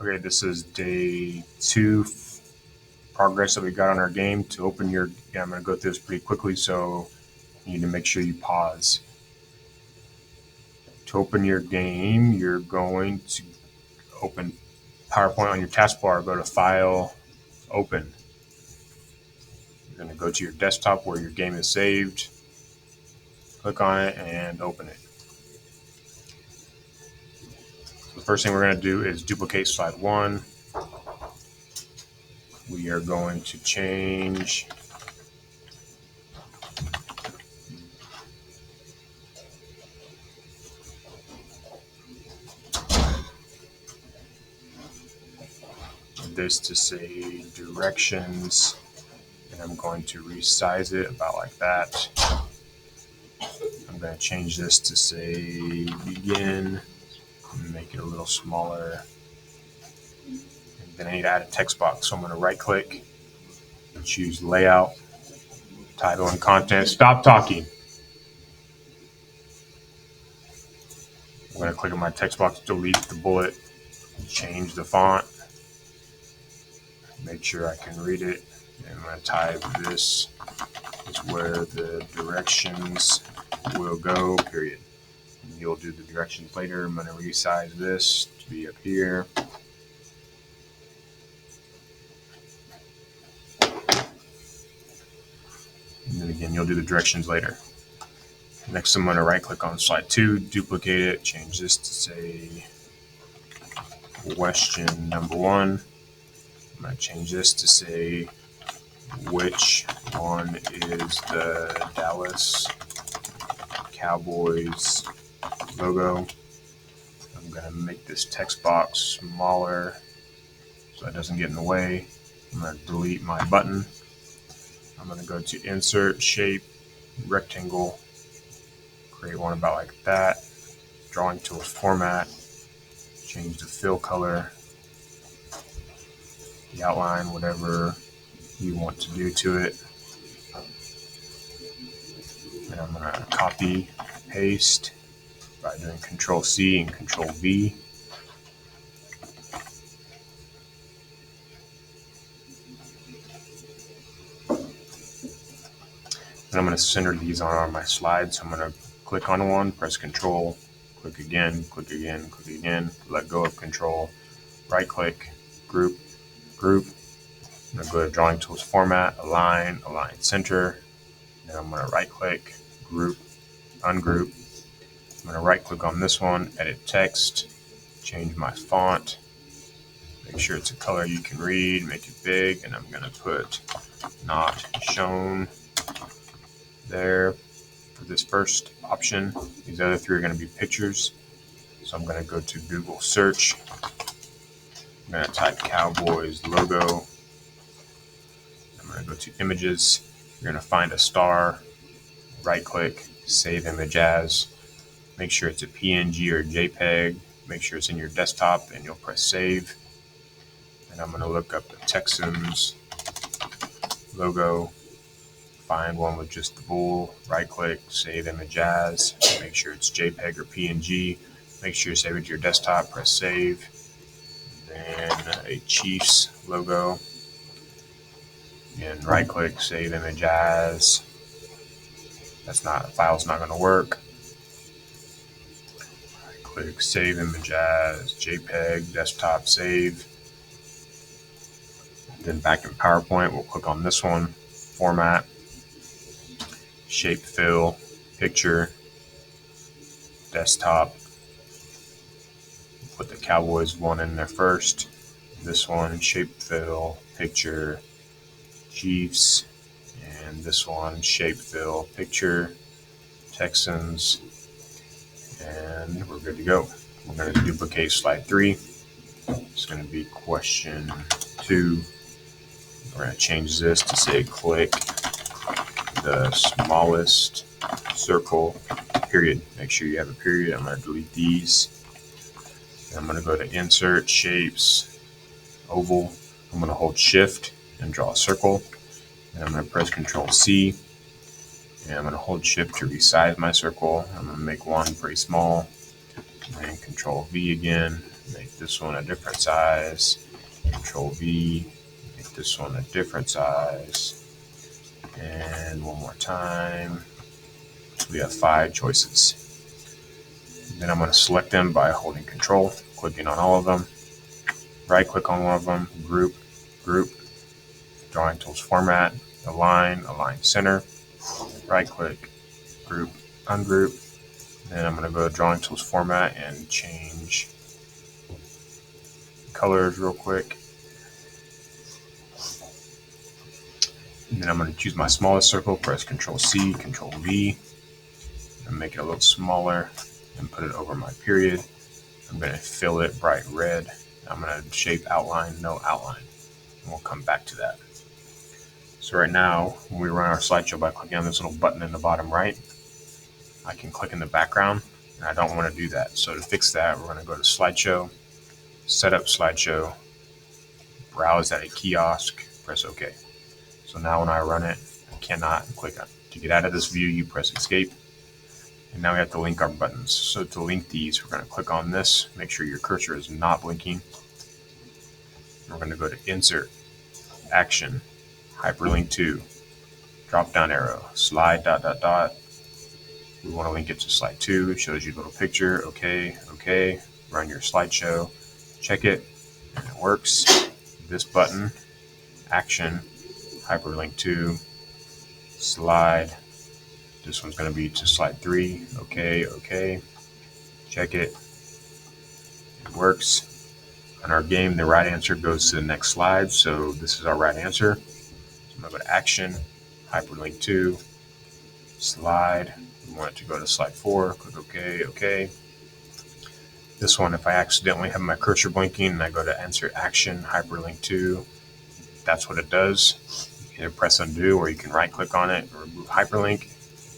Okay, this is day 2 progress that we got on our game. To open your, I'm going to go through this pretty quickly, so you need to make sure you pause. To open your game, you're going to open PowerPoint on your taskbar. Go to File, Open. You're going to go to your desktop where your game is saved. Click on it and open it. So the first thing we're going to do is duplicate slide 1. We are going to change this to say directions, and I'm going to resize it about like that. I'm going to change this to say begin and make it a little smaller. And then I need to add a text box, so I'm going to right click, choose layout, title and content. Stop talking. I'm going to click on my text box, delete the bullet, change the font, make sure I can read it. And I'm going to type this is where the directions will go, period. And you'll do the directions later. I'm going to resize this to be up here. And then again, you'll do the directions later. Next, I'm going to right click on slide 2, duplicate it, change this to say question number 1. I'm going to change this to say which one is the Dallas Cowboys logo. I'm going to make this text box smaller so it doesn't get in the way. I'm going to delete my button. I'm going to go to Insert, Shape, Rectangle, create one about like that. Drawing Tools Format, change the fill color, the outline, whatever you want to do to it. And I'm going to copy, paste by doing Control C and Control V. And I'm going to center these on my slide. So I'm going to click on one, press Control, click again, click again, click again, let go of Control, right click, group. I'm going to go to Drawing Tools Format, Align Center. Then I'm going to right click, Group, Ungroup. I'm going to right click on this one, Edit Text, change my font, make sure it's a color you can read, make it big, and I'm going to put Not Shown there for this first option. These other 3 are going to be pictures. So I'm going to go to Google Search. I'm going to type Cowboys logo. I'm going to go to Images. You're going to find a star, right click, Save Image As. Make sure it's a PNG or JPEG. Make sure it's in your desktop, and you'll press Save. And I'm going to look up the Texans logo. Find one with just the bull, right click, Save Image As, make sure it's JPEG or PNG, make sure you save it to your desktop, press Save. Then a Chiefs logo, and right click, Save Image As. File's not going to work. Right click, Save Image As, JPEG, desktop, save. Then back in PowerPoint, we'll click on this one, Format, Shape Fill, Picture, Desktop. Put the Cowboys one in there first. This one, Shape Fill, Picture, Chiefs. And this one, Shape Fill, Picture, Texans. And we're good to go. We're going to duplicate slide 3. It's going to be question 2. We're going to change this to say click the smallest circle, period. Make sure you have a period. I'm going to delete these. And I'm going to go to Insert, Shapes, Oval. I'm going to hold Shift and draw a circle. And I'm going to press Control C. And I'm going to hold Shift to resize my circle. I'm going to make one pretty small. And Control V again. make this one a different size, Control V, make this one a different size, and one more time. We have 5 choices. Then I'm going to select them by holding Control, clicking on all of them, right click on one of them, group, drawing tools format, align center, right click, group, ungroup. Then I'm going to go to drawing tools format and change colors real quick. And then I'm going to choose my smallest circle, press Control C, Control V, and make it a little smaller and put it over my period. I'm going to fill it bright red. I'm going to shape outline, no outline. And we'll come back to that. So right now, when we run our slideshow by clicking on this little button in the bottom right, I can click in the background, and I don't want to do that. So to fix that, we're going to go to Slideshow, Set Up Slideshow, Browse at a kiosk, press OK. So now when I run it, I cannot click on it. To get out of this view, you press Escape. And now we have to link our buttons. So to link these, we're going to click on this, make sure your cursor is not blinking. We're going to go to Insert, Action, Hyperlink to, drop down arrow, slide ... We want to link it to slide 2. It shows you a little picture. Okay. Run your slideshow. Check it. And it works. This button, Action, Hyperlink to, slide. This one's going to be to slide 3. Okay. Check it. It works. In our game, the right answer goes to the next slide. So this is our right answer. So I'm going to go to Action, Hyperlink to, slide. We want it to go to slide 4. Click OK. This one, if I accidentally have my cursor blinking and I go to Insert Action, Hyperlink to, that's what it does. You can either press undo or you can right click on it and remove hyperlink.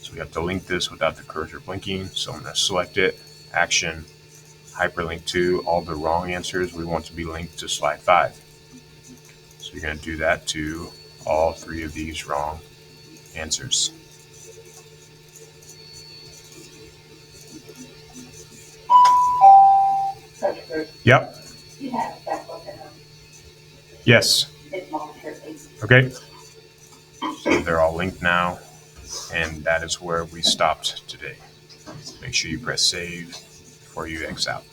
So we have to link this without the cursor blinking. So I'm going to select it, Action, Hyperlink to, all the wrong answers we want to be linked to slide 5. So you're going to do that to all 3 of these wrong answers. Yep. You have that book at home. Yes. It's momentarily. Okay. So they're all linked now, and that is where we stopped today. Make sure you press save before you X out.